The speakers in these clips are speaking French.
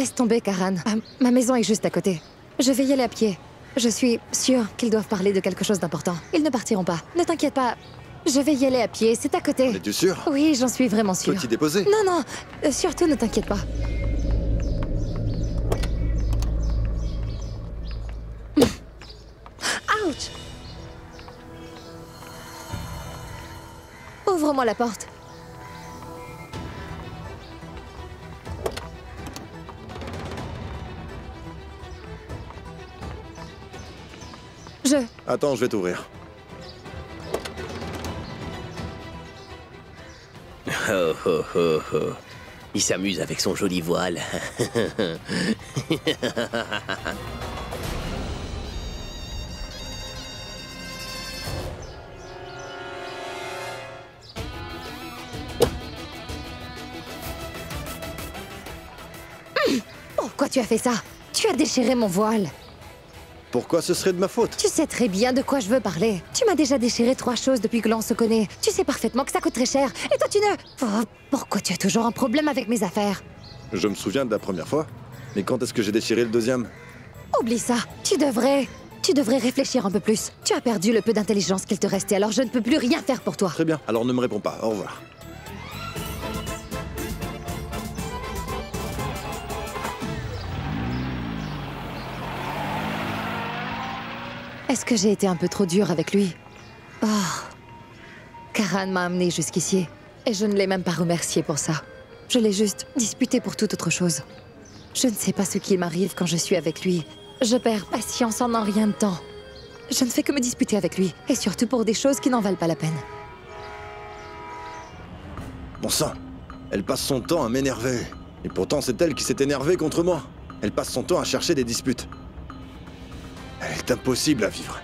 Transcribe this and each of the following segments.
Laisse tomber, Karan. Ma maison est juste à côté. Je vais y aller à pied. Je suis sûre qu'ils doivent parler de quelque chose d'important. Ils ne partiront pas. Ne t'inquiète pas. Je vais y aller à pied, c'est à côté. Es-tu sûre? Oui, j'en suis vraiment sûre. Peux-tu déposer? Non, non. Surtout, ne t'inquiète pas. Ouch! Ouvre-moi la porte. Attends, je vais t'ouvrir. Oh oh oh oh. Il s'amuse avec son joli voile. Pourquoi tu as fait ça? Tu as déchiré mon voile. Pourquoi ce serait de ma faute? Tu sais très bien de quoi je veux parler. Tu m'as déjà déchiré 3 choses depuis que l'on se connaît. Tu sais parfaitement que ça coûte très cher. Et toi, tu ne... Oh, pourquoi tu as toujours un problème avec mes affaires? Je me souviens de la première fois. Mais quand est-ce que j'ai déchiré le deuxième? Oublie ça. Tu devrais réfléchir un peu plus. Tu as perdu le peu d'intelligence qu'il te restait, alors je ne peux plus rien faire pour toi. Très bien, alors ne me réponds pas. Au revoir. Est-ce que j'ai été un peu trop dure avec lui? Oh. Karan m'a amené jusqu'ici. Et je ne l'ai même pas remercié pour ça. Je l'ai juste disputé pour toute autre chose. Je ne sais pas ce qu'il m'arrive quand je suis avec lui. Je perds patience en un rien de temps. Je ne fais que me disputer avec lui. Et surtout pour des choses qui n'en valent pas la peine. Bon sang, elle passe son temps à m'énerver. Et pourtant, c'est elle qui s'est énervée contre moi. Elle passe son temps à chercher des disputes. Elle est impossible à vivre.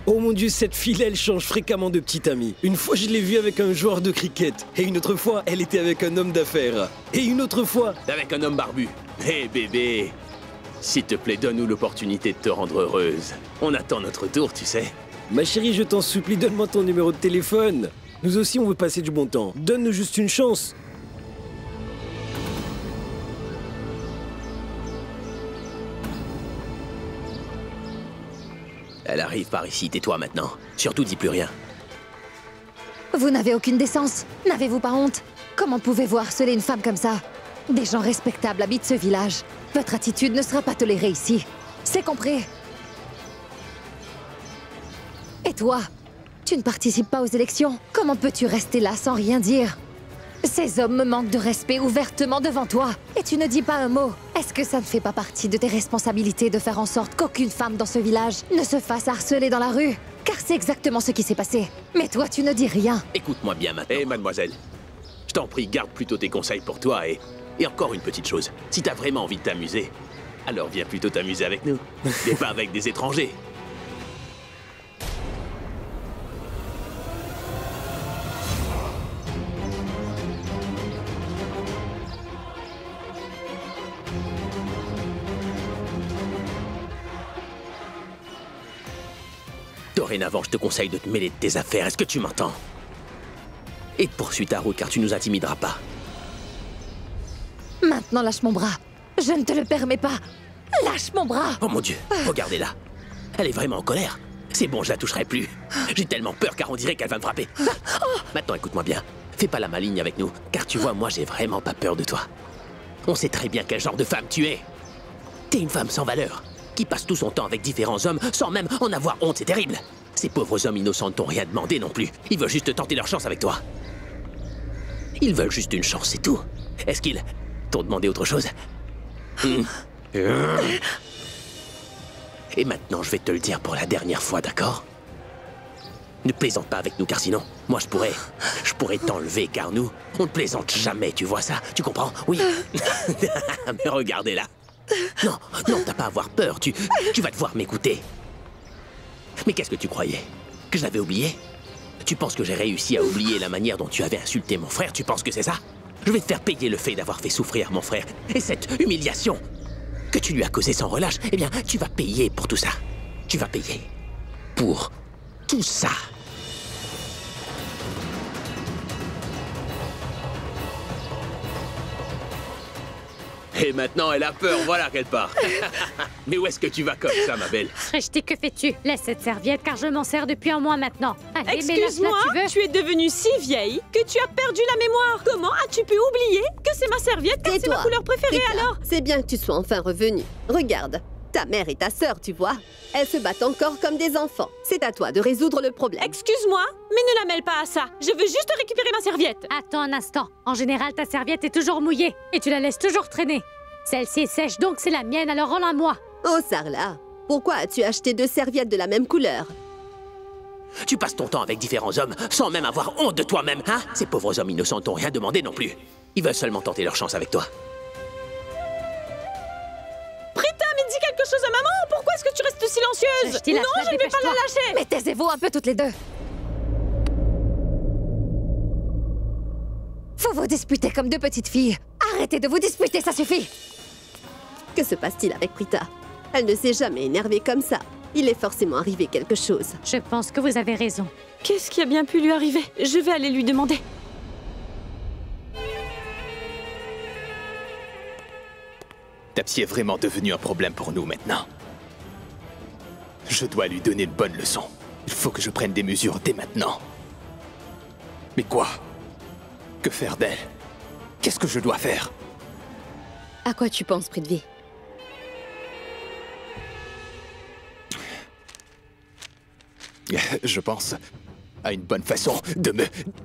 Oh mon Dieu, cette fille, elle change fréquemment de petite amie. Une fois, je l'ai vue avec un joueur de cricket. Et une autre fois, elle était avec un homme d'affaires. Et une autre fois... Avec un homme barbu. Hé bébé, s'il te plaît, donne-nous l'opportunité de te rendre heureuse. On attend notre tour, tu sais. Ma chérie, je t'en supplie, donne-moi ton numéro de téléphone. Nous aussi, on veut passer du bon temps. Donne-nous juste une chance. Elle arrive par ici, tais-toi maintenant. Surtout, dis plus rien. Vous n'avez aucune décence. N'avez-vous pas honte? Comment pouvez-vous harceler une femme comme ça? Des gens respectables habitent ce village. Votre attitude ne sera pas tolérée ici. C'est compris? Et toi? Tu ne participes pas aux élections? Comment peux-tu rester là sans rien dire? Ces hommes me manquent de respect ouvertement devant toi. Et tu ne dis pas un mot. Est-ce que ça ne fait pas partie de tes responsabilités de faire en sorte qu'aucune femme dans ce village ne se fasse harceler dans la rue? Car c'est exactement ce qui s'est passé. Mais toi, tu ne dis rien. Écoute-moi bien maintenant. Hé, mademoiselle. Je t'en prie, garde plutôt tes conseils pour toi et encore une petite chose. Si t'as vraiment envie de t'amuser, alors viens plutôt t'amuser avec nous. Et pas avec des étrangers. Dorénavant, je te conseille de te mêler de tes affaires. Est-ce que tu m'entends? Et poursuis ta route, car tu nous intimideras pas. Maintenant, lâche mon bras. Je ne te le permets pas. Lâche mon bras. Oh mon Dieu, regardez-la. Elle est vraiment en colère. C'est bon, je la toucherai plus. J'ai tellement peur, car on dirait qu'elle va me frapper. Maintenant, écoute-moi bien. Fais pas la maligne avec nous, car tu vois, moi, j'ai vraiment pas peur de toi. On sait très bien quel genre de femme tu es. T'es une femme sans valeur, qui passe tout son temps avec différents hommes sans même en avoir honte, c'est terrible. Ces pauvres hommes innocents ne t'ont rien demandé non plus. Ils veulent juste tenter leur chance avec toi. Ils veulent juste une chance, c'est tout. Est-ce qu'ils t'ont demandé autre chose? Et maintenant, je vais te le dire pour la dernière fois, d'accord? Ne plaisante pas avec nous, car sinon, moi je pourrais t'enlever, car nous, on ne plaisante jamais, tu vois ça? Tu comprends? Oui. Mais regardez-la. Non, non, t'as pas à avoir peur, tu vas devoir m'écouter. Mais qu'est-ce que tu croyais? Que je l'avais oublié? Tu penses que j'ai réussi à oublier la manière dont tu avais insulté mon frère? Tu penses que c'est ça? Je vais te faire payer le fait d'avoir fait souffrir mon frère. Et cette humiliation que tu lui as causée sans relâche, eh bien, tu vas payer pour tout ça. Tu vas payer pour tout ça. Et maintenant, elle a peur, voilà qu'elle part. Mais où est-ce que tu vas comme ça, ma belle? Shrishti, que fais-tu? Laisse cette serviette car je m'en sers depuis un mois maintenant. Allez, Excuse-moi, tu es devenue si vieille que tu as perdu la mémoire. Comment as-tu pu oublier que c'est ma serviette car c'est ma couleur préférée alors? C'est bien que tu sois enfin revenue. Regarde, ta mère et ta sœur, tu vois, elles se battent encore comme des enfants. C'est à toi de résoudre le problème. Excuse-moi, mais ne la mêle pas à ça. Je veux juste récupérer ma serviette. Attends un instant. En général, ta serviette est toujours mouillée et tu la laisses toujours traîner. Celle-ci est sèche, donc c'est la mienne, alors rends-la moi. Oh, Sarla, pourquoi as-tu acheté 2 serviettes de la même couleur? Tu passes ton temps avec différents hommes sans même avoir honte de toi-même, hein? Ces pauvres hommes innocents t'ont rien demandé non plus. Ils veulent seulement tenter leur chance avec toi. Prita, mais dis quelque chose à maman. Pourquoi est-ce que tu restes silencieuse? Je Non, je ne vais pas la lâcher. Mais taisez-vous un peu toutes les deux. Faut vous disputer comme 2 petites filles. Arrêtez de vous disputer, ça suffit. Que se passe-t-il avec Prita? Elle ne s'est jamais énervée comme ça. Il est forcément arrivé quelque chose. Je pense que vous avez raison. Qu'est-ce qui a bien pu lui arriver? Je vais aller lui demander. Tapsi est vraiment devenu un problème pour nous maintenant. Je dois lui donner une bonne leçon. Il faut que je prenne des mesures dès maintenant. Mais quoi? Que faire d'elle? Qu'est-ce que je dois faire? À quoi tu penses, Prithvi? Je pense à une bonne façon de me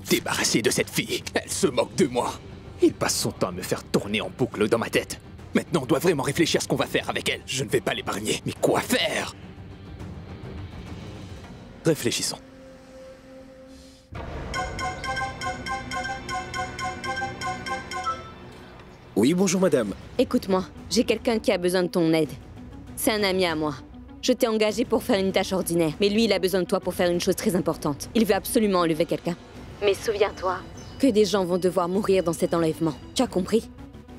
débarrasser de cette fille. Elle se moque de moi. Il passe son temps à me faire tourner en boucle dans ma tête. Maintenant, on doit vraiment réfléchir à ce qu'on va faire avec elle. Je ne vais pas l'épargner. Mais quoi faire? Réfléchissons. Oui, bonjour madame. Écoute-moi, j'ai quelqu'un qui a besoin de ton aide. C'est un ami à moi. Je t'ai engagé pour faire une tâche ordinaire, mais lui, il a besoin de toi pour faire une chose très importante. Il veut absolument enlever quelqu'un. Mais souviens-toi que des gens vont devoir mourir dans cet enlèvement. Tu as compris?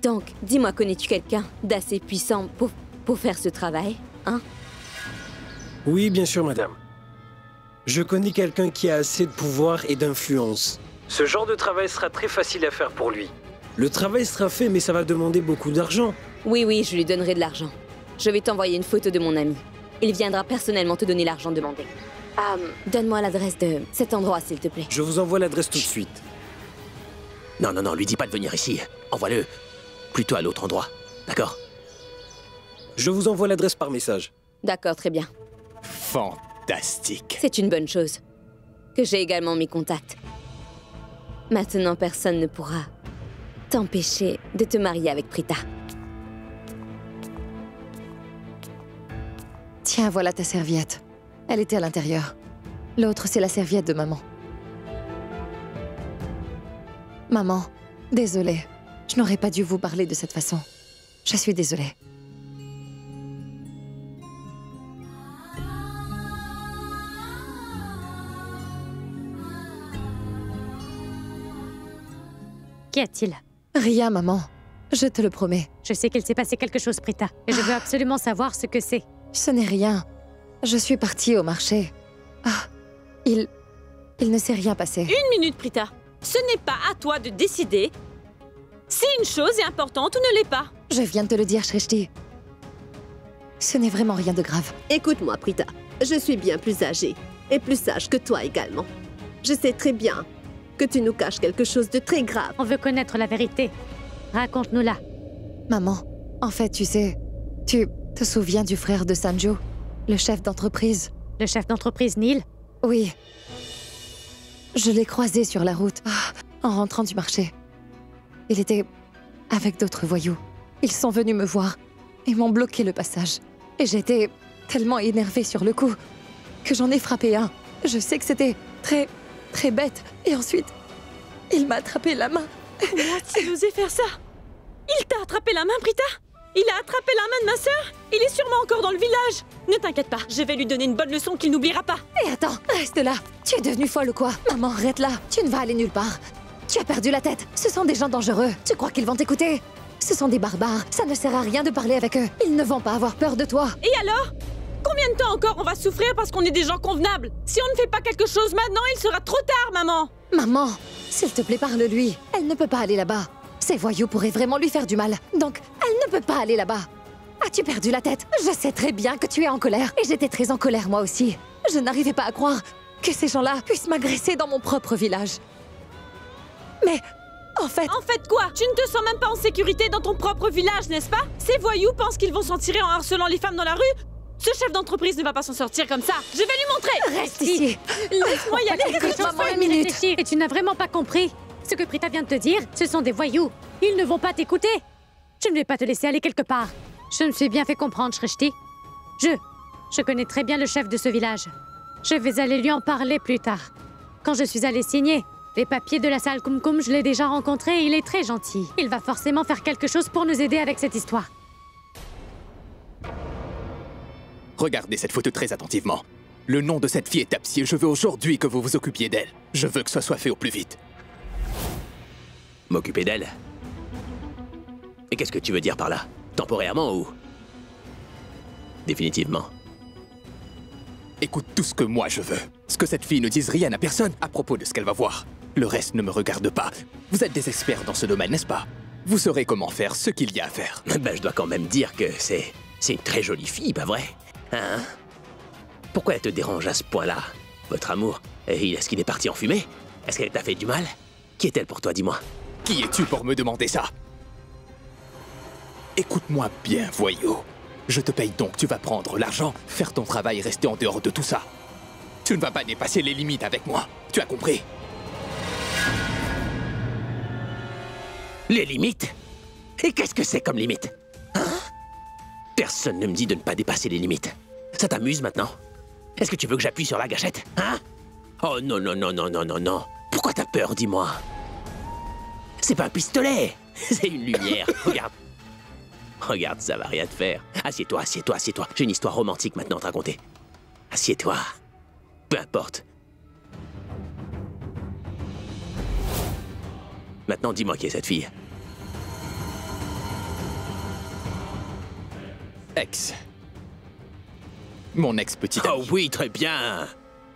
Donc, dis-moi, connais-tu quelqu'un d'assez puissant pour faire ce travail, hein? Oui, bien sûr madame. Je connais quelqu'un qui a assez de pouvoir et d'influence. Ce genre de travail sera très facile à faire pour lui. Le travail sera fait, mais ça va demander beaucoup d'argent. Oui, je lui donnerai de l'argent. Je vais t'envoyer une photo de mon ami. Il viendra personnellement te donner l'argent demandé. Donne-moi l'adresse de cet endroit, s'il te plaît. Je vous envoie l'adresse tout de suite. Non, lui dis pas de venir ici. Envoie-le plutôt à l'autre endroit, d'accord? Je vous envoie l'adresse par message. D'accord, très bien. Fantastique. C'est une bonne chose. Que j'ai également mes contacts. Maintenant, personne ne pourra t'empêcher de te marier avec Prita. Tiens, voilà ta serviette. Elle était à l'intérieur. L'autre, c'est la serviette de maman. Maman, désolée. Je n'aurais pas dû vous parler de cette façon. Je suis désolée. Qu'y a-t-il? Rien, maman. Je te le promets. Je sais qu'il s'est passé quelque chose, Prita, et je veux absolument savoir ce que c'est. Ce n'est rien. Je suis partie au marché. Il ne s'est rien passé. Une minute, Prita. Ce n'est pas à toi de décider si une chose est importante ou ne l'est pas. Je viens de te le dire, Shrishti. Ce n'est vraiment rien de grave. Écoute-moi, Prita. Je suis bien plus âgée et plus sage que toi également. Je sais très bien que tu nous caches quelque chose de très grave. On veut connaître la vérité. Raconte-nous-la. Maman, en fait, tu sais, tu te souviens du frère de Sanju, le chef d'entreprise? Le chef d'entreprise, Neil? Oui. Je l'ai croisé sur la route, en rentrant du marché. Il était avec d'autres voyous. Ils sont venus me voir et m'ont bloqué le passage. Et j'étais tellement énervée sur le coup que j'en ai frappé un. Je sais que c'était très bête. Et ensuite, il m'a attrapé la main. Comment a-t-il osé faire ça? Il t'a attrapé la main, Prita? Il a attrapé la main de ma sœur? Il est sûrement encore dans le village. Ne t'inquiète pas, je vais lui donner une bonne leçon qu'il n'oubliera pas. Et attends, reste là. Tu es devenue folle ou quoi? Maman, arrête là. Tu ne vas aller nulle part. Tu as perdu la tête. Ce sont des gens dangereux. Tu crois qu'ils vont t'écouter? Ce sont des barbares. Ça ne sert à rien de parler avec eux. Ils ne vont pas avoir peur de toi. Et alors? Combien de temps encore on va souffrir parce qu'on est des gens convenables? Si on ne fait pas quelque chose maintenant, il sera trop tard, maman. Maman, s'il te plaît, parle-lui. Elle ne peut pas aller là-bas. Ces voyous pourraient vraiment lui faire du mal. Donc, elle ne peut pas aller là-bas. As-tu perdu la tête? Je sais très bien que tu es en colère. Et j'étais très en colère moi aussi. Je n'arrivais pas à croire que ces gens-là puissent m'agresser dans mon propre village. Mais, en fait... En fait quoi? Tu ne te sens même pas en sécurité dans ton propre village, n'est-ce pas? Ces voyous pensent qu'ils vont s'en tirer en harcelant les femmes dans la rue? Ce chef d'entreprise ne va pas s'en sortir comme ça. Je vais lui montrer. Reste ici. Laisse-moi y aller. Maman, une minute. Réfléchir. Et tu n'as vraiment pas compris. Ce que Prita vient de te dire, ce sont des voyous. Ils ne vont pas t'écouter. Je ne vais pas te laisser aller quelque part. Je me suis bien fait comprendre, Shrishti. Je connais très bien le chef de ce village. Je vais aller lui en parler plus tard. Quand je suis allée signer les papiers de la salle Kumkum, je l'ai déjà rencontré et il est très gentil. Il va forcément faire quelque chose pour nous aider avec cette histoire. Regardez cette photo très attentivement. Le nom de cette fille est Tapsi et je veux aujourd'hui que vous vous occupiez d'elle. Je veux que ce soit fait au plus vite. M'occuper d'elle? Et qu'est-ce que tu veux dire par là? Temporairement ou... définitivement? Écoute tout ce que moi je veux. Ce que cette fille ne dise rien à personne à propos de ce qu'elle va voir. Le reste ne me regarde pas. Vous êtes des experts dans ce domaine, n'est-ce pas? Vous saurez comment faire ce qu'il y a à faire. Ben, je dois quand même dire que c'est une très jolie fille, pas vrai? Hein? Pourquoi elle te dérange à ce point-là? Votre amour, est-ce qu'il est parti en fumée? Est-ce qu'elle t'a fait du mal? Qui est-elle pour toi, dis-moi? Qui es-tu pour me demander ça? Écoute-moi bien, voyou. Je te paye donc, tu vas prendre l'argent, faire ton travail et rester en dehors de tout ça. Tu ne vas pas dépasser les limites avec moi. Tu as compris? Les limites? Et qu'est-ce que c'est comme limite? Hein? Personne ne me dit de ne pas dépasser les limites. Ça t'amuse maintenant? Est-ce que tu veux que j'appuie sur la gâchette? Hein? Oh non, non, non, non, non, non, non. Pourquoi t'as peur, dis-moi? C'est pas un pistolet. C'est une lumière. Regarde. Regarde, ça va rien te faire. Assieds-toi, assieds-toi, assieds-toi. J'ai une histoire romantique maintenant à te raconter. Assieds-toi. Peu importe. Maintenant, dis-moi qui est cette fille. Ex. Mon ex-petite amie. Oh oui, très bien.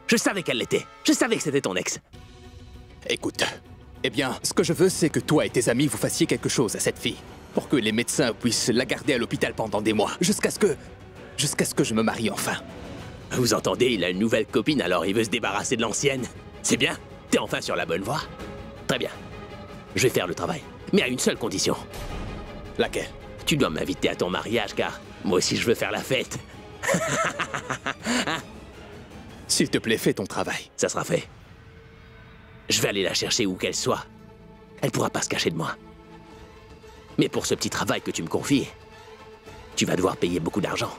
Je savais qu'elle l'était. Je savais que c'était ton ex. Écoute. Eh bien, ce que je veux, c'est que toi et tes amis, vous fassiez quelque chose à cette fille. Pour que les médecins puissent la garder à l'hôpital pendant des mois. Jusqu'à ce que je me marie enfin. Vous entendez, il a une nouvelle copine, alors il veut se débarrasser de l'ancienne. C'est bien. T'es enfin sur la bonne voie. Très bien. Je vais faire le travail. Mais à une seule condition. Laquelle? Tu dois m'inviter à ton mariage, car moi aussi je veux faire la fête. S'il te plaît, fais ton travail. Ça sera fait. Je vais aller la chercher où qu'elle soit. Elle pourra pas se cacher de moi. Mais pour ce petit travail que tu me confies, tu vas devoir payer beaucoup d'argent.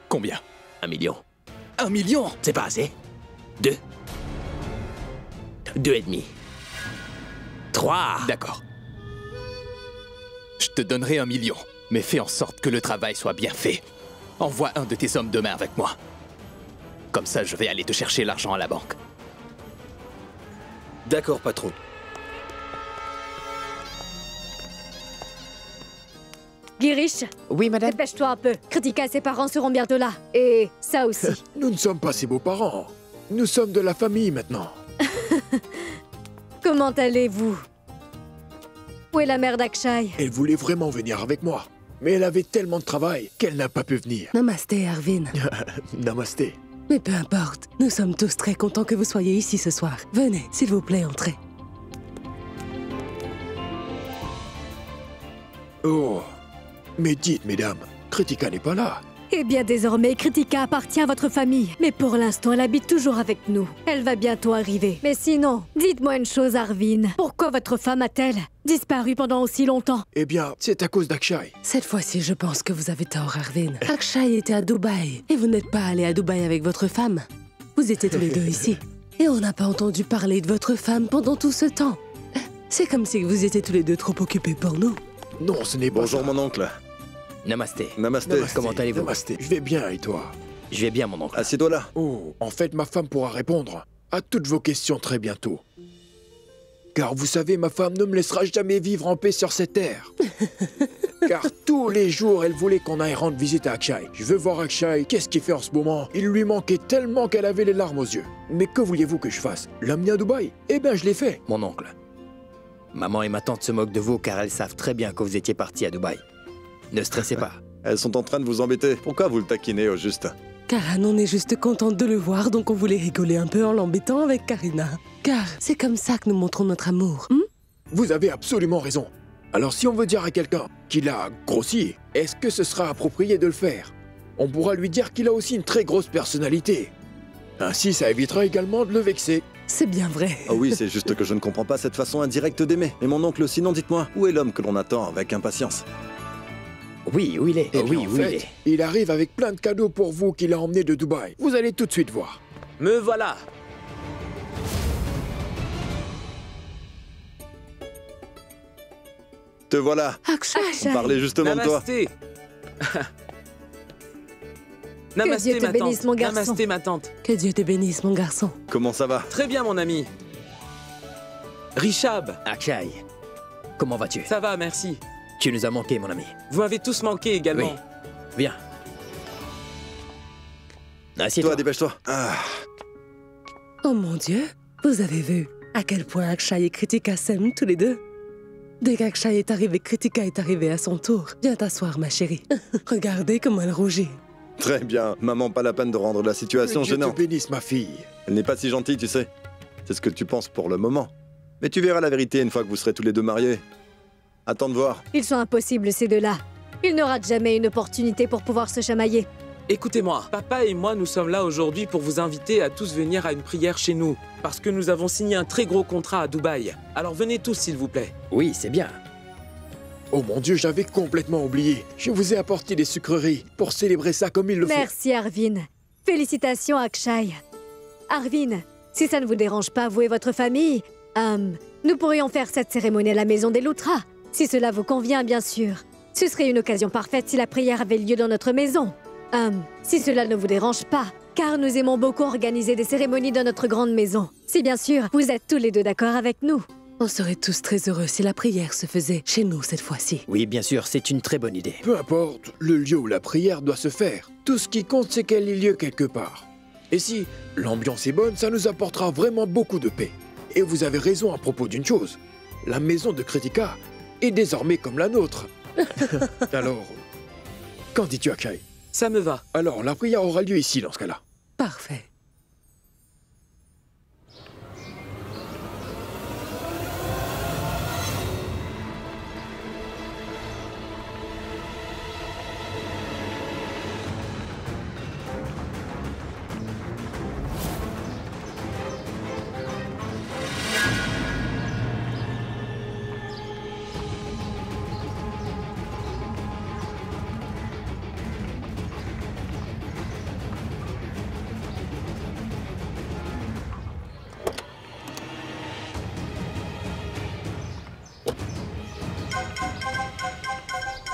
Combien? 1 million. 1 million? C'est pas assez? 2. 2,5. 3. D'accord. Je te donnerai 1 million, mais fais en sorte que le travail soit bien fait. Envoie un de tes hommes demain avec moi. Comme ça, je vais aller te chercher l'argent à la banque. D'accord, patron. Girish, Oui, madame. dépêche-toi un peu. Kritika et ses parents seront bientôt là. Et ça aussi. Nous ne sommes pas ses beaux-parents. Nous sommes de la famille maintenant. Comment allez-vous? Où est la mère d'Akshay? Elle voulait vraiment venir avec moi. Mais elle avait tellement de travail qu'elle n'a pas pu venir. Namasté, Arvin. Namasté. Mais peu importe, nous sommes tous très contents que vous soyez ici ce soir. Venez, s'il vous plaît, entrez. Oh. Mais dites, mesdames, Kritika n'est pas là. Eh bien, désormais, Kritika appartient à votre famille. Mais pour l'instant, elle habite toujours avec nous. Elle va bientôt arriver. Mais sinon, dites-moi une chose, Arvin. Pourquoi votre femme a-t-elle disparu pendant aussi longtemps? Eh bien, c'est à cause d'Akshay. Cette fois-ci, je pense que vous avez tort, Arvin. Akshay était à Dubaï. Et vous n'êtes pas allé à Dubaï avec votre femme. Vous étiez tous les deux ici. Et on n'a pas entendu parler de votre femme pendant tout ce temps. C'est comme si vous étiez tous les deux trop occupés pour nous. Non, ce n'est pas Bonjour ça. mon oncle. Namasté. Namasté. Namasté. Comment allez-vous? Namasté. Je vais bien, et toi? Je vais bien, mon oncle. Assieds-toi là. Oh, en fait, ma femme pourra répondre à toutes vos questions très bientôt. Car vous savez, ma femme ne me laissera jamais vivre en paix sur cette terre. Car tous les jours, elle voulait qu'on aille rendre visite à Akshay. Je veux voir Akshay, qu'est-ce qu'il fait en ce moment? Il lui manquait tellement qu'elle avait les larmes aux yeux. Mais que vouliez-vous que je fasse? L'amener à Dubaï? Eh bien, je l'ai fait. Mon oncle, Maman et ma tante se moquent de vous car elles savent très bien que vous étiez parti à Dubaï. Ne stressez pas. Elles sont en train de vous embêter. Pourquoi vous le taquinez au juste? Karan, on est juste contente de le voir, donc on voulait rigoler un peu en l'embêtant avec Karina. Car c'est comme ça que nous montrons notre amour. Vous avez absolument raison. Alors si on veut dire à quelqu'un qu'il a grossi, est-ce que ce sera approprié de le faire? On pourra lui dire qu'il a aussi une très grosse personnalité. Ainsi, ça évitera également de le vexer. C'est bien vrai. Ah oui, c'est juste que je ne comprends pas cette façon indirecte d'aimer. Et mon oncle, sinon dites-moi, où est l'homme que l'on attend avec impatience? Oui, où il est? Eh bien, en fait, il arrive avec plein de cadeaux pour vous qu'il a emmenés de Dubaï. Vous allez tout de suite voir. Me voilà. Te voilà. Akshay. On parlait justement de toi. Namasté. Namasté, Dieu te ma bénisse, tante. mon garçon. Namasté, ma tante. Que Dieu te bénisse, mon garçon. Comment ça va? Très bien, mon ami. Rishab, Akshay, comment vas-tu? ça va, merci. Tu nous as manqué, mon ami. Vous m'avez tous manqué également. Oui. Viens. Toi, Assieds-toi. dépêche-toi. Ah, Oh mon Dieu, vous avez vu à quel point Akshay et Kritika s'aiment tous les deux? Dès qu'Akshay est arrivé, Kritika est arrivée à son tour. Viens t'asseoir, ma chérie. Regardez comment elle rougit. très bien. Maman, pas la peine de rendre la situation Que Dieu te gênante. bénisse, ma fille. Elle n'est pas si gentille, tu sais. C'est ce que tu penses pour le moment. Mais tu verras la vérité une fois que vous serez tous les deux mariés. Attends de voir. Ils sont impossibles, ces deux-là. Ils ne ratent jamais une opportunité pour pouvoir se chamailler. Écoutez-moi, papa et moi, nous sommes là aujourd'hui pour vous inviter à tous venir à une prière chez nous. Parce que nous avons signé un très gros contrat à Dubaï. Alors venez tous, s'il vous plaît. Oui, c'est bien. Oh mon Dieu, j'avais complètement oublié. Je vous ai apporté des sucreries pour célébrer ça comme il le faut. Merci, Arvin. Félicitations, Akshay. Arvin, si ça ne vous dérange pas, vous et votre famille, nous pourrions faire cette cérémonie à la maison des Loutras. Si cela vous convient, bien sûr. Ce serait une occasion parfaite si la prière avait lieu dans notre maison. Si cela ne vous dérange pas, car nous aimons beaucoup organiser des cérémonies dans notre grande maison. Si bien sûr, vous êtes tous les deux d'accord avec nous. On serait tous très heureux si la prière se faisait chez nous cette fois-ci. Oui, bien sûr, c'est une très bonne idée. Peu importe le lieu où la prière doit se faire. Tout ce qui compte, c'est qu'elle ait lieu quelque part. Et si l'ambiance est bonne, ça nous apportera vraiment beaucoup de paix. Et vous avez raison à propos d'une chose. La maison de Kritika est désormais comme la nôtre. Alors, qu'en dis-tu, Akshay? Ça me va. Alors, la prière aura lieu ici dans ce cas-là. Parfait.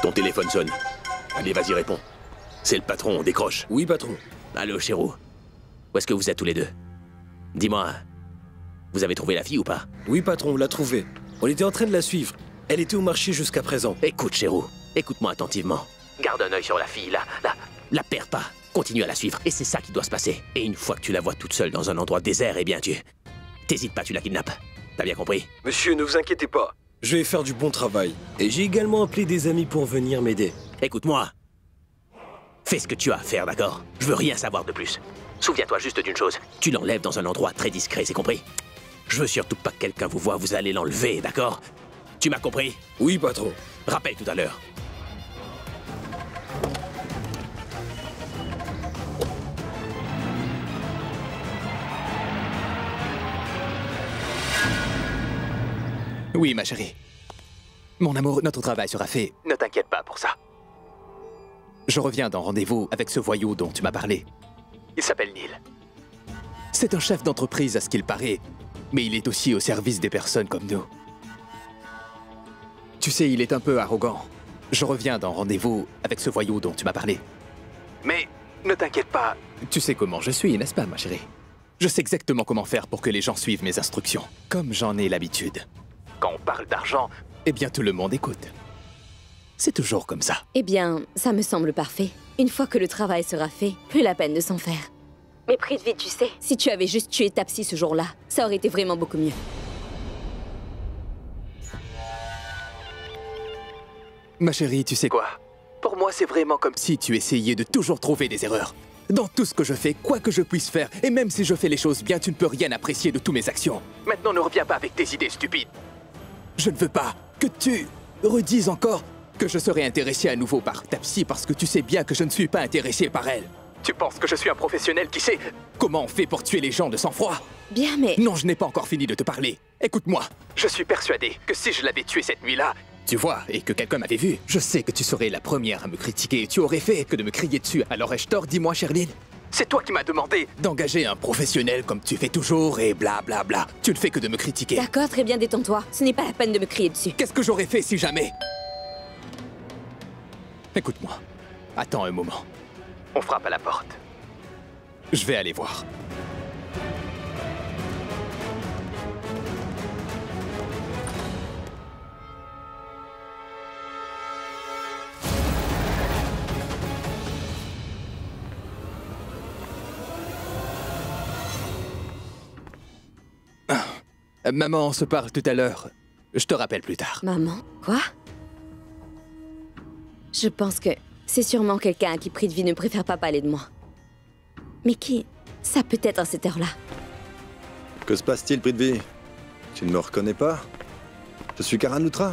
Ton téléphone sonne. Allez, vas-y, réponds. C'est le patron, on décroche. Oui, patron. Allô, Chérou. Où est-ce que vous êtes tous les deux? Dis-moi, vous avez trouvé la fille ou pas? Oui, patron, on l'a trouvée. On était en train de la suivre. Elle était au marché jusqu'à présent. Écoute, Chérou, écoute-moi attentivement. Garde un œil sur la fille, la perds pas. Continue à la suivre, et c'est ça qui doit se passer. Et une fois que tu la vois toute seule dans un endroit désert, eh bien, t'hésites pas, tu la kidnappes. T'as bien compris? Monsieur, ne vous inquiétez pas. Je vais faire du bon travail. Et j'ai également appelé des amis pour venir m'aider. Écoute-moi. Fais ce que tu as à faire, d'accord? Je veux rien savoir de plus. Souviens-toi juste d'une chose. Tu l'enlèves dans un endroit très discret, c'est compris? Je veux surtout pas que quelqu'un vous voie, vous allez l'enlever, d'accord? Tu m'as compris? Oui, patron. Rappelle tout à l'heure. Oui, ma chérie. Mon amour, notre travail sera fait. Ne t'inquiète pas pour ça. Je reviens d'un rendez-vous avec ce voyou dont tu m'as parlé. Il s'appelle Neil. C'est un chef d'entreprise à ce qu'il paraît, mais il est aussi au service des personnes comme nous. Tu sais, il est un peu arrogant. Je reviens d'un rendez-vous avec ce voyou dont tu m'as parlé. Mais ne t'inquiète pas. Tu sais comment je suis, n'est-ce pas, ma chérie? Je sais exactement comment faire pour que les gens suivent mes instructions, comme j'en ai l'habitude. Quand on parle d'argent, eh bien tout le monde écoute. C'est toujours comme ça. Eh bien, ça me semble parfait. Une fois que le travail sera fait, plus la peine de s'en faire. Mais pris de vite, tu sais, si tu avais juste tué Tapsi ce jour-là, ça aurait été vraiment beaucoup mieux. Ma chérie, tu sais quoi? Pour moi, c'est vraiment comme si tu essayais de toujours trouver des erreurs. Dans tout ce que je fais, quoi que je puisse faire, et même si je fais les choses bien, tu ne peux rien apprécier de toutes mes actions. Maintenant, ne reviens pas avec tes idées stupides. Je ne veux pas que tu redises encore que je serai intéressé à nouveau par ta psy parce que tu sais bien que je ne suis pas intéressé par elle. Tu penses que je suis un professionnel qui sait comment on fait pour tuer les gens de sang-froid? Bien, mais... Non, je n'ai pas encore fini de te parler. Écoute-moi, je suis persuadé que si je l'avais tué cette nuit-là, tu vois, et que quelqu'un m'avait vu, je sais que tu serais la première à me critiquer et tu aurais fait que de me crier dessus. Alors ai-je tort, dis-moi, Sherline? C'est toi qui m'as demandé d'engager un professionnel comme tu fais toujours et blablabla. Bla bla. Tu ne fais que de me critiquer. D'accord, très bien, détends-toi. Ce n'est pas la peine de me crier dessus. Qu'est-ce que j'aurais fait si jamais? Écoute-moi, attends un moment. On frappe à la porte. Je vais aller voir. Maman, on se parle tout à l'heure. Je te rappelle plus tard. Maman? Quoi? Je pense que c'est sûrement quelqu'un à qui Prithvi ne préfère pas parler de moi. Mais qui? Ça peut être à cette heure-là. Que se passe-t-il, Prithvi? Tu ne me reconnais pas? Je suis Karan Luthra.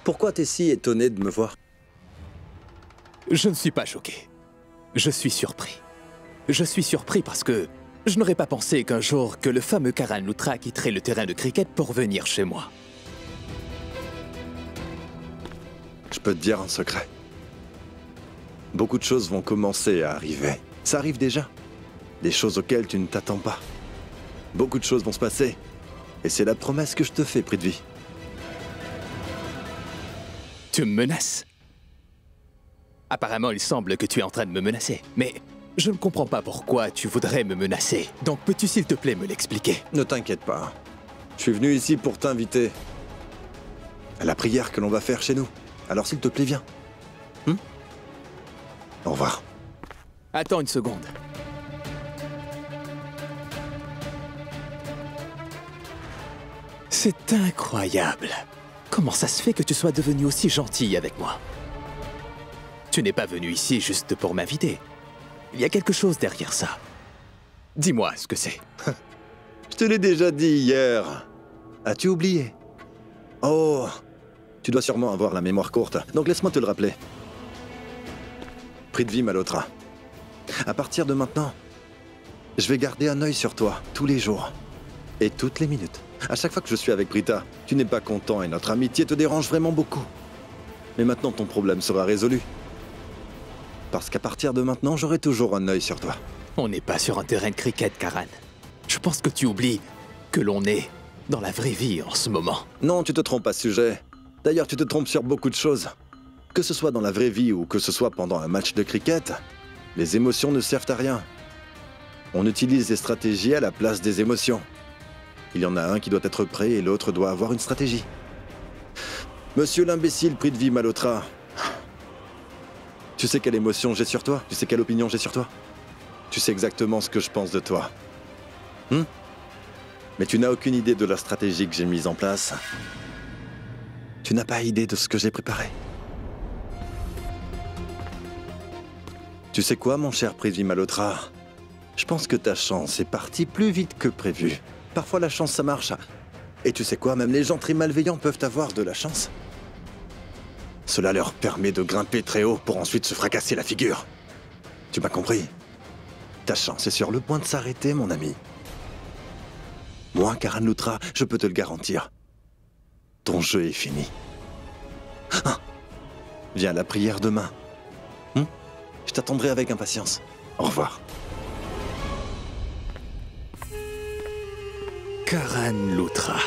Pourquoi t'es si étonné de me voir? Je ne suis pas choqué. Je suis surpris. Je suis surpris parce que je n'aurais pas pensé qu'un jour que le fameux Karan Luthra quitterait le terrain de cricket pour venir chez moi. Je peux te dire un secret. Beaucoup de choses vont commencer à arriver. Ça arrive déjà. Des choses auxquelles tu ne t'attends pas. Beaucoup de choses vont se passer. Et c'est la promesse que je te fais, Prithvi. Tu me menaces? Apparemment, il semble que tu es en train de me menacer. Mais je ne comprends pas pourquoi tu voudrais me menacer. Donc peux-tu s'il te plaît me l'expliquer? Ne t'inquiète pas. Je suis venu ici pour t'inviter à la prière que l'on va faire chez nous. Alors s'il te plaît, viens. Au revoir. Attends une seconde. C'est incroyable. Comment ça se fait que tu sois devenu aussi gentil avec moi? Tu n'es pas venu ici juste pour m'inviter. Il y a quelque chose derrière ça. Dis-moi ce que c'est. Je te l'ai déjà dit hier. As-tu oublié? Oh, tu dois sûrement avoir la mémoire courte, donc laisse-moi te le rappeler. Prithvi Malhotra. À partir de maintenant, je vais garder un œil sur toi, tous les jours. Et toutes les minutes. À chaque fois que je suis avec Brita, tu n'es pas content et notre amitié te dérange vraiment beaucoup. Mais maintenant, ton problème sera résolu. Parce qu'à partir de maintenant, j'aurai toujours un œil sur toi. On n'est pas sur un terrain de cricket, Karan. Je pense que tu oublies que l'on est dans la vraie vie en ce moment. Non, tu te trompes à ce sujet. D'ailleurs, tu te trompes sur beaucoup de choses. Que ce soit dans la vraie vie ou que ce soit pendant un match de cricket, les émotions ne servent à rien. On utilise des stratégies à la place des émotions. Il y en a un qui doit être prêt et l'autre doit avoir une stratégie. Monsieur l'imbécile Prithvi Malhotra, tu sais quelle émotion j'ai sur toi? Tu sais quelle opinion j'ai sur toi? Tu sais exactement ce que je pense de toi. Mais tu n'as aucune idée de la stratégie que j'ai mise en place. Tu n'as pas idée de ce que j'ai préparé. Tu sais quoi, mon cher Prithvi Malhotra? Je pense que ta chance est partie plus vite que prévu. Parfois, la chance, ça marche. Et tu sais quoi, même les gens très malveillants peuvent avoir de la chance. Cela leur permet de grimper très haut pour ensuite se fracasser la figure. Tu m'as compris? Ta chance est sur le point de s'arrêter, mon ami. Moi, Karan Luthra, je peux te le garantir. Ton jeu est fini. Viens à la prière demain. Je t'attendrai avec impatience. Au revoir. Karan Luthra.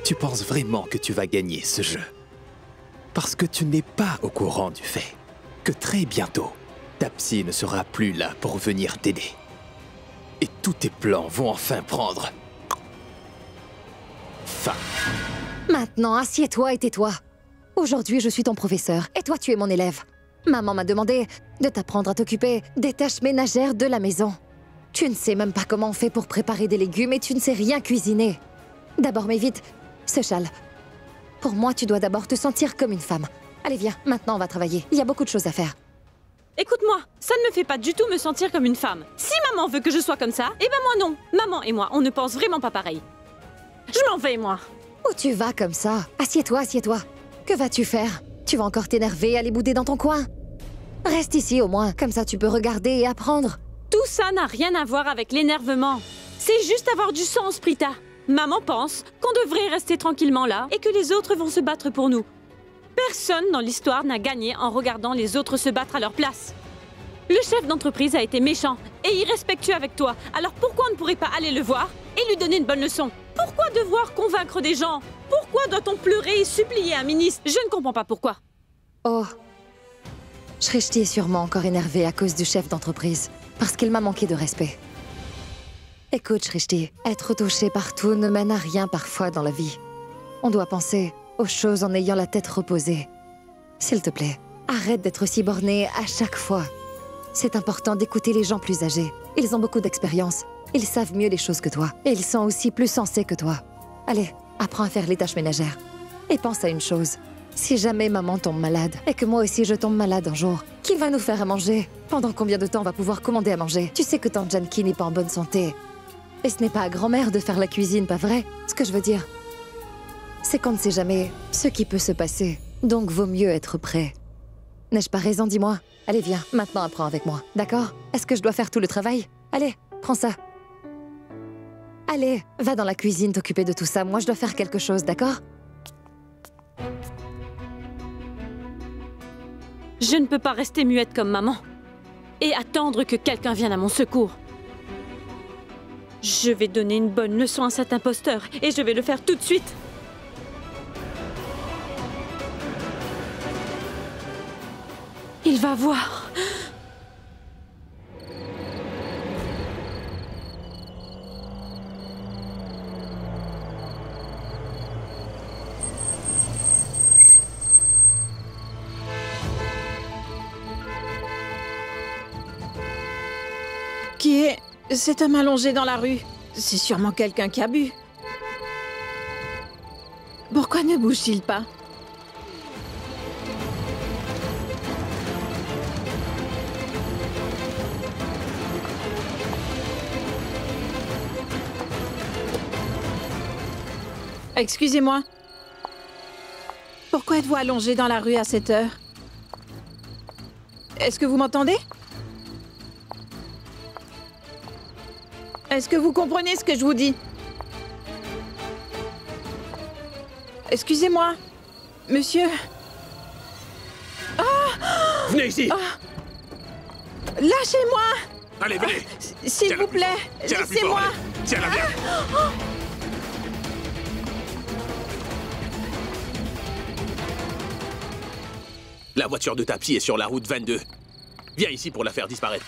Tu penses vraiment que tu vas gagner ce jeu? Parce que tu n'es pas au courant du fait que très bientôt, ta psy ne sera plus là pour venir t'aider. Et tous tes plans vont enfin prendre fin. Maintenant, assieds-toi et tais-toi. Aujourd'hui, je suis ton professeur et toi, tu es mon élève. Maman m'a demandé de t'apprendre à t'occuper des tâches ménagères de la maison. Tu ne sais même pas comment on fait pour préparer des légumes et tu ne sais rien cuisiner. D'abord, mets vite ce châle Pour moi, tu dois d'abord te sentir comme une femme. Allez, viens, maintenant on va travailler. Il y a beaucoup de choses à faire. Écoute-moi, ça ne me fait pas du tout me sentir comme une femme. Si maman veut que je sois comme ça, eh ben moi non. Maman et moi, on ne pense vraiment pas pareil. Je m'en vais, moi. Où tu vas comme ça? Assieds-toi, assieds-toi. Que vas-tu faire? Tu vas encore t'énerver et aller bouder dans ton coin? Reste ici au moins, comme ça tu peux regarder et apprendre. Tout ça n'a rien à voir avec l'énervement. C'est juste avoir du sens, Prita. Maman pense qu'on devrait rester tranquillement là et que les autres vont se battre pour nous. Personne dans l'histoire n'a gagné en regardant les autres se battre à leur place. Le chef d'entreprise a été méchant et irrespectueux avec toi. Alors pourquoi on ne pourrait pas aller le voir et lui donner une bonne leçon? Pourquoi devoir convaincre des gens? Pourquoi doit-on pleurer et supplier un ministre? Je ne comprends pas pourquoi. Oh. Shrishti est sûrement encore énervé à cause du chef d'entreprise, parce qu'il m'a manqué de respect. Écoute, Shrishti, être touché partout ne mène à rien parfois dans la vie. On doit penser aux choses en ayant la tête reposée. S'il te plaît, arrête d'être si borné à chaque fois. C'est important d'écouter les gens plus âgés. Ils ont beaucoup d'expérience. Ils savent mieux les choses que toi. Et ils sont aussi plus sensés que toi. Allez, apprends à faire les tâches ménagères. Et pense à une chose. Si jamais maman tombe malade, et que moi aussi je tombe malade un jour, qui va nous faire à manger? Pendant combien de temps on va pouvoir commander à manger? Tu sais que tante Janki n'est pas en bonne santé. Et ce n'est pas à grand-mère de faire la cuisine, pas vrai? Ce que je veux dire, c'est qu'on ne sait jamais ce qui peut se passer. Donc vaut mieux être prêt. N'ai-je pas raison, dis-moi? Allez, viens, maintenant apprends avec moi, d'accord? Est-ce que je dois faire tout le travail? Allez, prends ça. Allez, va dans la cuisine t'occuper de tout ça. Moi, je dois faire quelque chose, d'accord? Je ne peux pas rester muette comme maman et attendre que quelqu'un vienne à mon secours. Je vais donner une bonne leçon à cet imposteur et je vais le faire tout de suite. Il va voir. Qui est cet homme allongé dans la rue? C'est sûrement quelqu'un qui a bu. Pourquoi ne bouge-t-il pas? Excusez-moi. Pourquoi êtes-vous allongé dans la rue à cette heure? Est-ce que vous m'entendez? Est-ce que vous comprenez ce que je vous dis? Excusez-moi, monsieur. Ah! Venez ici! Ah! Lâchez-moi! Allez, venez! S'il vous plaît, laissez-moi! Tiens-la bien! La voiture de Tapsi est sur la route 22. Viens ici pour la faire disparaître.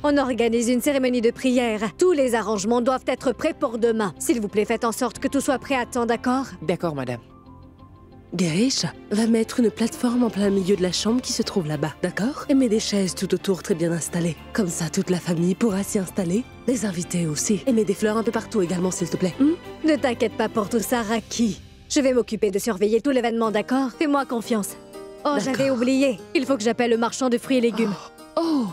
On organise une cérémonie de prière. Tous les arrangements doivent être prêts pour demain. S'il vous plaît, faites en sorte que tout soit prêt à temps, d'accord? D'accord, madame. Garish va mettre une plateforme en plein milieu de la chambre qui se trouve là-bas, d'accord? Et met des chaises tout autour très bien installées. Comme ça, toute la famille pourra s'y installer. Les invités aussi. Et mets des fleurs un peu partout également, s'il te plaît. Ne t'inquiète pas pour tout ça, Raki. Je vais m'occuper de surveiller tout l'événement, d'accord? Fais-moi confiance. Oh, j'avais oublié. Il faut que j'appelle le marchand de fruits et légumes. Oh,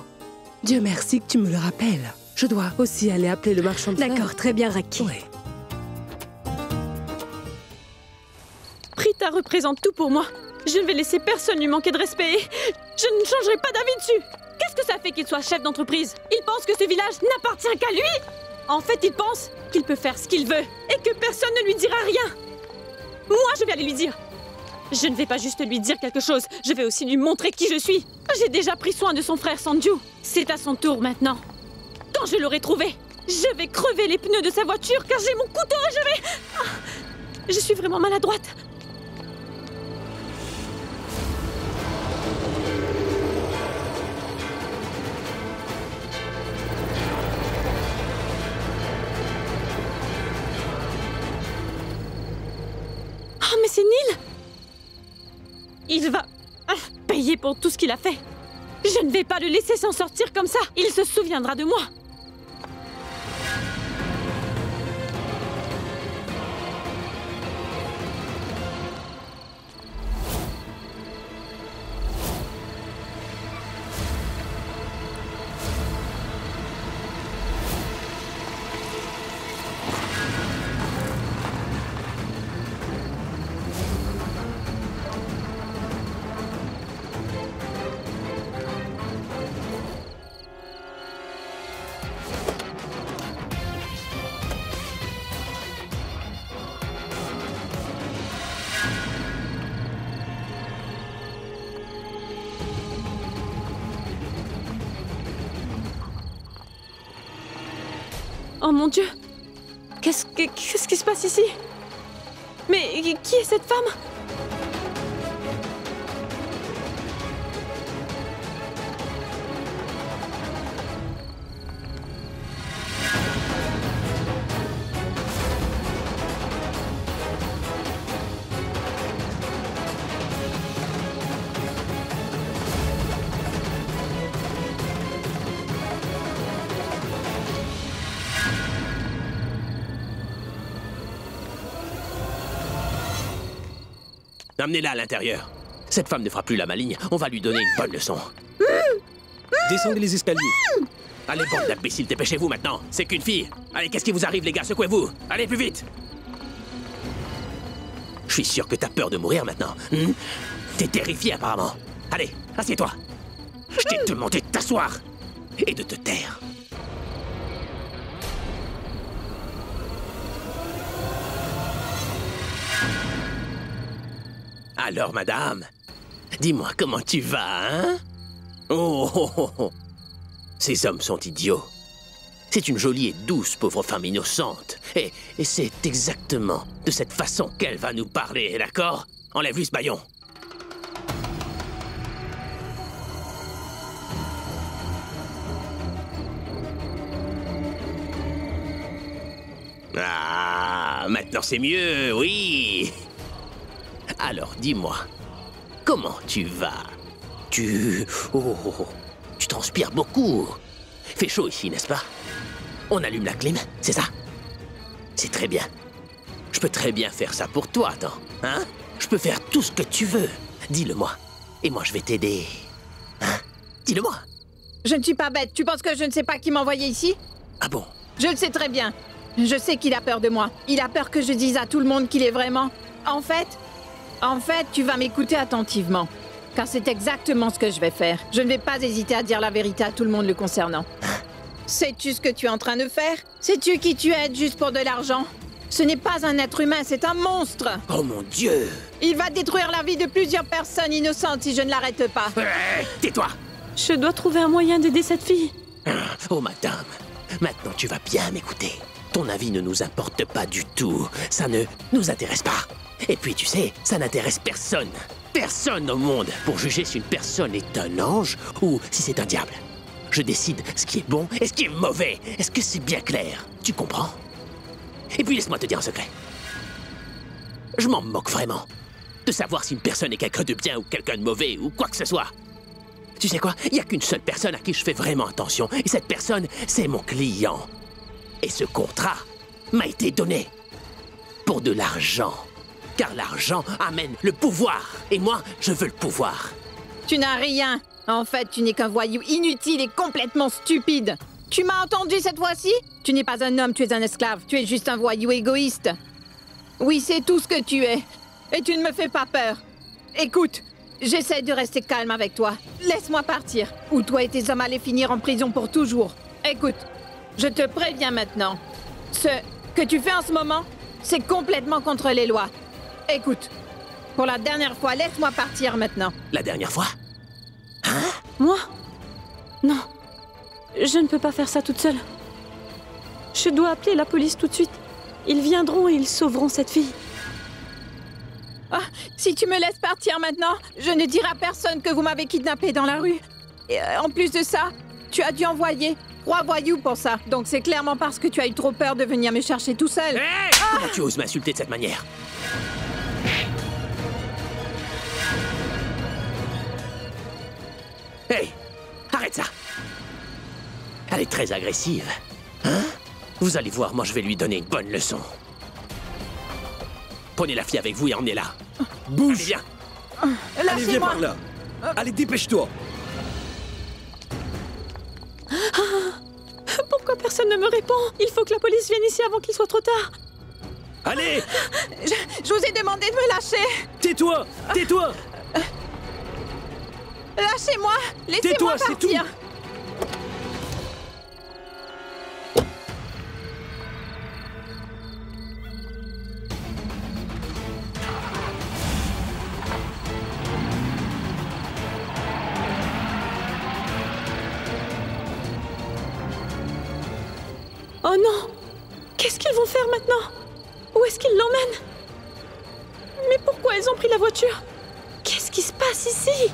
Dieu merci que tu me le rappelles. Je dois aussi aller appeler le marchand de fleurs. D'accord, très bien, Raki. Oui. Prita représente tout pour moi. Je ne vais laisser personne lui manquer de respect. Je ne changerai pas d'avis dessus. Qu'est-ce que ça fait qu'il soit chef d'entreprise? Il pense que ce village n'appartient qu'à lui. En fait, il pense qu'il peut faire ce qu'il veut et que personne ne lui dira rien. Moi, je vais aller lui dire. Je ne vais pas juste lui dire quelque chose, je vais aussi lui montrer qui je suis. J'ai déjà pris soin de son frère Sanju. C'est à son tour maintenant. Quand je l'aurai trouvé, je vais crever les pneus de sa voiture car j'ai mon couteau et je vais... Ah, je suis vraiment maladroite. Oh, mais c'est Neil! Il va payer pour tout ce qu'il a fait. Je ne vais pas le laisser s'en sortir comme ça. Il se souviendra de moi. Oh mon Dieu! Qu'est-ce qui se passe ici? Mais qui est cette femme? Amenez-la à l'intérieur. Cette femme ne fera plus la maligne. On va lui donner une bonne leçon. Descendez les escaliers. Allez, bande d'imbéciles, dépêchez-vous maintenant. C'est qu'une fille. Allez, qu'est-ce qui vous arrive, les gars? Secouez-vous. Allez, plus vite. Je suis sûr que t'as peur de mourir maintenant. T'es terrifié, apparemment. Allez, assieds-toi. Je t'ai demandé de t'asseoir et de te taire. Alors, madame, dis-moi comment tu vas, hein? Oh. Ces hommes sont idiots. C'est une jolie et douce pauvre femme innocente. Et c'est exactement de cette façon qu'elle va nous parler, d'accord? Enlève-lui ce bâillon. Ah, maintenant c'est mieux, oui. Alors, dis-moi, comment tu vas? Tu transpires beaucoup. Fait chaud ici, n'est-ce pas? On allume la clim, c'est ça? C'est très bien. Je peux très bien faire ça pour toi, attends. Hein? Je peux faire tout ce que tu veux. Dis-le-moi. Et moi, je vais t'aider. Hein? Dis-le-moi. Je ne suis pas bête. Tu penses que je ne sais pas qui m'a envoyé ici? Ah bon? Je le sais très bien. Je sais qu'il a peur de moi. Il a peur que je dise à tout le monde qu'il est vraiment... En fait, tu vas m'écouter attentivement. Car c'est exactement ce que je vais faire. Je ne vais pas hésiter à dire la vérité à tout le monde le concernant. Sais-tu ce que tu es en train de faire? Sais-tu qui tu es juste pour de l'argent? Ce n'est pas un être humain, c'est un monstre! Oh mon Dieu! Il va détruire la vie de plusieurs personnes innocentes si je ne l'arrête pas. Tais-toi! Je dois trouver un moyen d'aider cette fille. Oh madame, maintenant tu vas bien m'écouter. Ton avis ne nous importe pas du tout. Ça ne nous intéresse pas. Et puis tu sais, ça n'intéresse personne. Personne au monde pour juger si une personne est un ange ou si c'est un diable. Je décide ce qui est bon et ce qui est mauvais. Est-ce que c'est bien clair? Tu comprends? Et puis laisse-moi te dire un secret. Je m'en moque vraiment de savoir si une personne est quelqu'un de bien ou quelqu'un de mauvais ou quoi que ce soit. Tu sais quoi? Il n'y a qu'une seule personne à qui je fais vraiment attention. Et cette personne, c'est mon client. Et ce contrat m'a été donné pour de l'argent. Car l'argent amène le pouvoir. Et moi, je veux le pouvoir. Tu n'as rien. En fait, tu n'es qu'un voyou inutile et complètement stupide. Tu m'as entendu cette fois-ci? Tu n'es pas un homme, tu es un esclave. Tu es juste un voyou égoïste. Oui, c'est tout ce que tu es. Et tu ne me fais pas peur. Écoute, j'essaie de rester calme avec toi. Laisse-moi partir. Ou toi et tes hommes allez finir en prison pour toujours. Écoute, je te préviens maintenant. Ce que tu fais en ce moment, c'est complètement contre les lois. Écoute, pour la dernière fois, laisse-moi partir maintenant. La dernière fois? Hein? Moi? Non. Je ne peux pas faire ça toute seule. Je dois appeler la police tout de suite. Ils viendront et ils sauveront cette fille. Ah, si tu me laisses partir maintenant, je ne dirai à personne que vous m'avez kidnappée dans la rue. Et en plus de ça, tu as dû envoyer 3 voyous pour ça. Donc c'est clairement parce que tu as eu trop peur de venir me chercher tout seul. Hey! Comment tu oses m'insulter de cette manière? Hey! Arrête ça! Elle est très agressive. Hein? Vous allez voir, moi je vais lui donner une bonne leçon. Prenez la fille avec vous et emmenez-la. Bouge! Viens! Allez, viens par là! Allez, dépêche-toi! Pourquoi personne ne me répond? Il faut que la police vienne ici avant qu'il soit trop tard. Allez! Je vous ai demandé de me lâcher! Tais-toi! Tais-toi! Lâchez-moi! Laissez-moi Tais-toi, partir! c'est tout! Oh non! Qu'est-ce qu'ils vont faire maintenant? Où est-ce qu'ils l'emmènent? Mais pourquoi ils ont pris la voiture? Qu'est-ce qui se passe ici?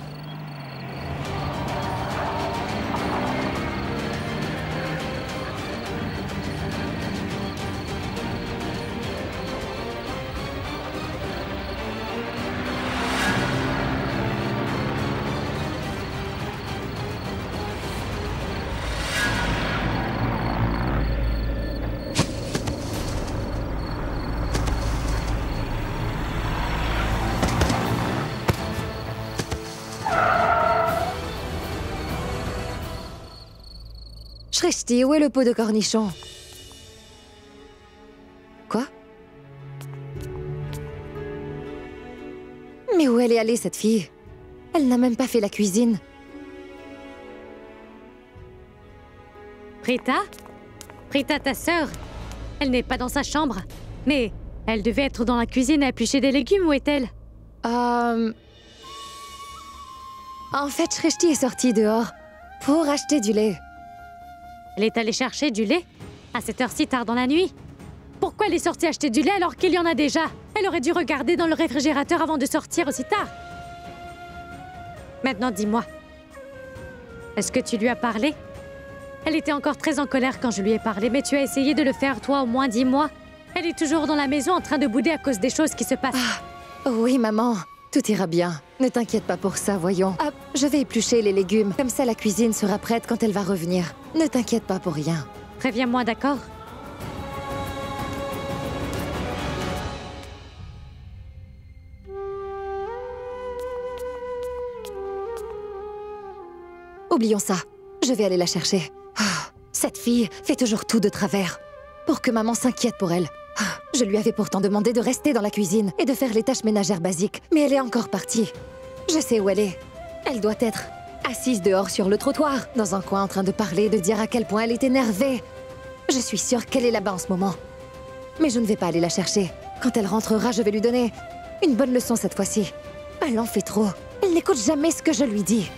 Shreshti, où est le pot de cornichon? Quoi? Mais où elle est allée, cette fille? Elle n'a même pas fait la cuisine. Prita? Prita, ta sœur? Elle n'est pas dans sa chambre. Mais elle devait être dans la cuisine à éplucher des légumes, où est-elle? En fait, Shreshti est sortie dehors pour acheter du lait. Elle est allée chercher du lait? À cette heure si tard dans la nuit? Pourquoi elle est sortie acheter du lait alors qu'il y en a déjà? Elle aurait dû regarder dans le réfrigérateur avant de sortir aussi tard. Maintenant, dis-moi. Est-ce que tu lui as parlé? Elle était encore très en colère quand je lui ai parlé, mais tu as essayé de le faire, toi, au moins 10 mois. Elle est toujours dans la maison en train de bouder à cause des choses qui se passent. Oui, maman. Tout ira bien. Ne t'inquiète pas pour ça, voyons. Ah, je vais éplucher les légumes. Comme ça, la cuisine sera prête quand elle va revenir. Ne t'inquiète pas pour rien. Préviens-moi, d'accord? Oublions ça. Je vais aller la chercher. Cette fille fait toujours tout de travers. Pour que maman s'inquiète pour elle. Je lui avais pourtant demandé de rester dans la cuisine et de faire les tâches ménagères basiques. Mais elle est encore partie. Je sais où elle est. Elle doit être assise dehors sur le trottoir, dans un coin en train de parler, de dire à quel point elle est énervée. Je suis sûre qu'elle est là-bas en ce moment. Mais je ne vais pas aller la chercher. Quand elle rentrera, je vais lui donner une bonne leçon cette fois-ci. Elle en fait trop. Elle n'écoute jamais ce que je lui dis.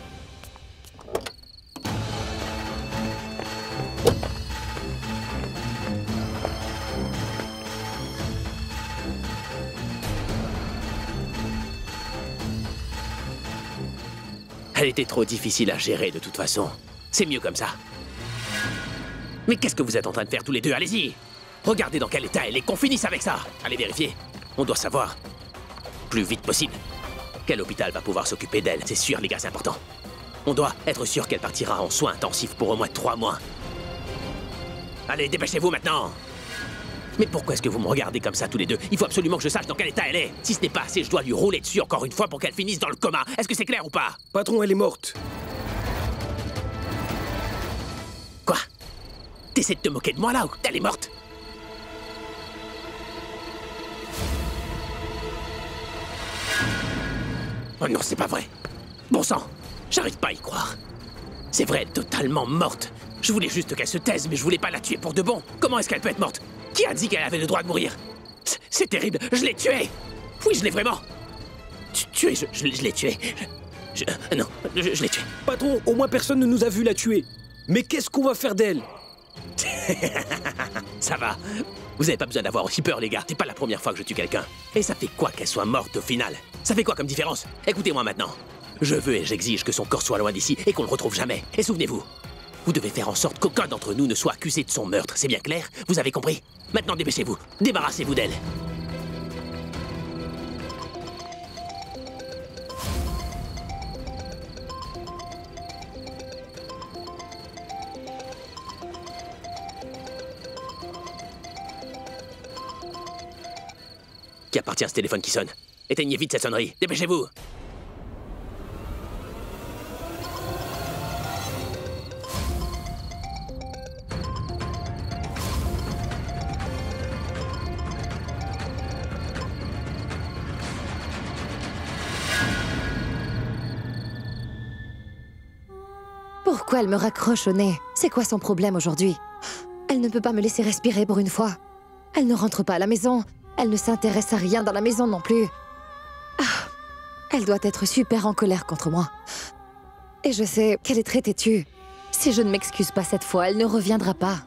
Elle était trop difficile à gérer de toute façon. C'est mieux comme ça. Mais qu'est-ce que vous êtes en train de faire tous les deux? Allez-y! Regardez dans quel état elle est, qu'on finisse avec ça! Allez vérifier. On doit savoir. Plus vite possible. Quel hôpital va pouvoir s'occuper d'elle? C'est sûr, les gars, c'est important. On doit être sûr qu'elle partira en soins intensifs pour au moins 3 mois. Allez, dépêchez-vous maintenant! Mais pourquoi est-ce que vous me regardez comme ça tous les deux? Il faut absolument que je sache dans quel état elle est. Si ce n'est pas assez, je dois lui rouler dessus encore une fois pour qu'elle finisse dans le coma. Est-ce que c'est clair ou pas? Patron, elle est morte. Quoi? T'essaies de te moquer de moi là ou elle est morte? Oh non, c'est pas vrai. Bon sang, j'arrive pas à y croire. C'est vrai, elle est totalement morte. Je voulais juste qu'elle se taise, mais je voulais pas la tuer pour de bon. Comment est-ce qu'elle peut être morte? Qui a dit qu'elle avait le droit de mourir? C'est terrible, je l'ai tuée! Oui, je l'ai vraiment! Tuée, je l'ai tuée. Non, je l'ai tuée. Patron, au moins personne ne nous a vu la tuer. Mais qu'est-ce qu'on va faire d'elle? Ça va. Vous avez pas besoin d'avoir aussi peur, les gars. C'est pas la première fois que je tue quelqu'un. Et ça fait quoi qu'elle soit morte au final? Ça fait quoi comme différence? Écoutez-moi maintenant. Je veux et j'exige que son corps soit loin d'ici et qu'on le retrouve jamais. Et souvenez-vous, vous devez faire en sorte qu'aucun d'entre nous ne soit accusé de son meurtre. C'est bien clair? Vous avez compris? Maintenant, dépêchez-vous. Débarrassez-vous d'elle. Qui appartient à ce téléphone qui sonne? Éteignez vite cette sonnerie. Dépêchez-vous! Pourquoi elle me raccroche au nez? C'est quoi son problème aujourd'hui? Elle ne peut pas me laisser respirer pour une fois. Elle ne rentre pas à la maison. Elle ne s'intéresse à rien dans la maison non plus. Elle doit être super en colère contre moi. Et je sais qu'elle est très têtue. Si je ne m'excuse pas cette fois, elle ne reviendra pas.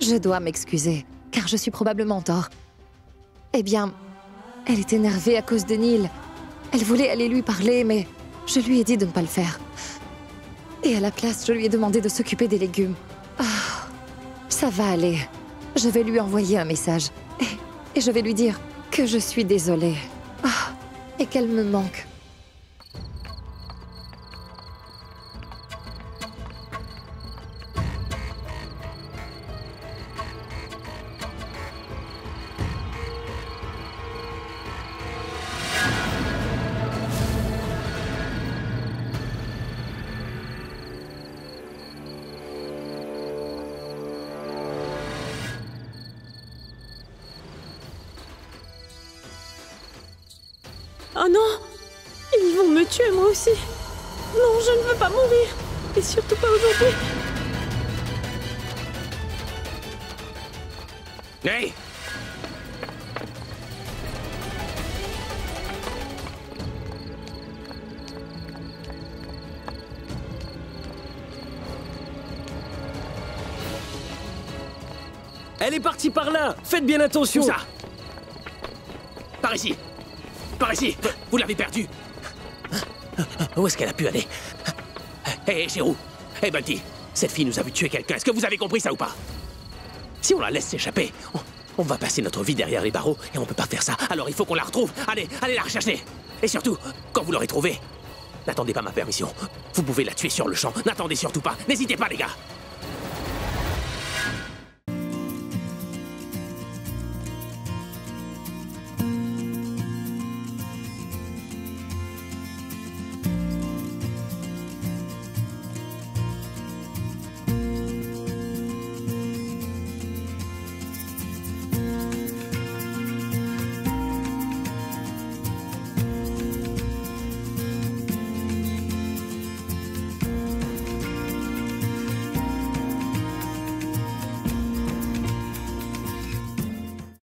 Je dois m'excuser, car je suis probablement en tort. Eh bien, elle est énervée à cause de Neil. Elle voulait aller lui parler, mais je lui ai dit de ne pas le faire. Et à la place, je lui ai demandé de s'occuper des légumes. Ah, ça va aller. Je vais lui envoyer un message. Et je vais lui dire que je suis désolée. Ah, et qu'elle me manque. Oh non! Ils vont me tuer moi aussi! Non, je ne veux pas mourir! Et surtout pas aujourd'hui! Hey! Elle est partie par là. Faites bien attention. Où ça? Par ici! Par ici! Vous l'avez perdue! Où est-ce qu'elle a pu aller? Hé, Chirou! Hé, Bunty! Cette fille nous a vu tuer quelqu'un. Est-ce que vous avez compris ça ou pas? Si on la laisse s'échapper, on va passer notre vie derrière les barreaux et on peut pas faire ça. Alors il faut qu'on la retrouve. Allez, allez la rechercher! Et surtout, quand vous l'aurez trouvée, n'attendez pas ma permission. Vous pouvez la tuer sur le champ. N'attendez surtout pas. N'hésitez pas, les gars!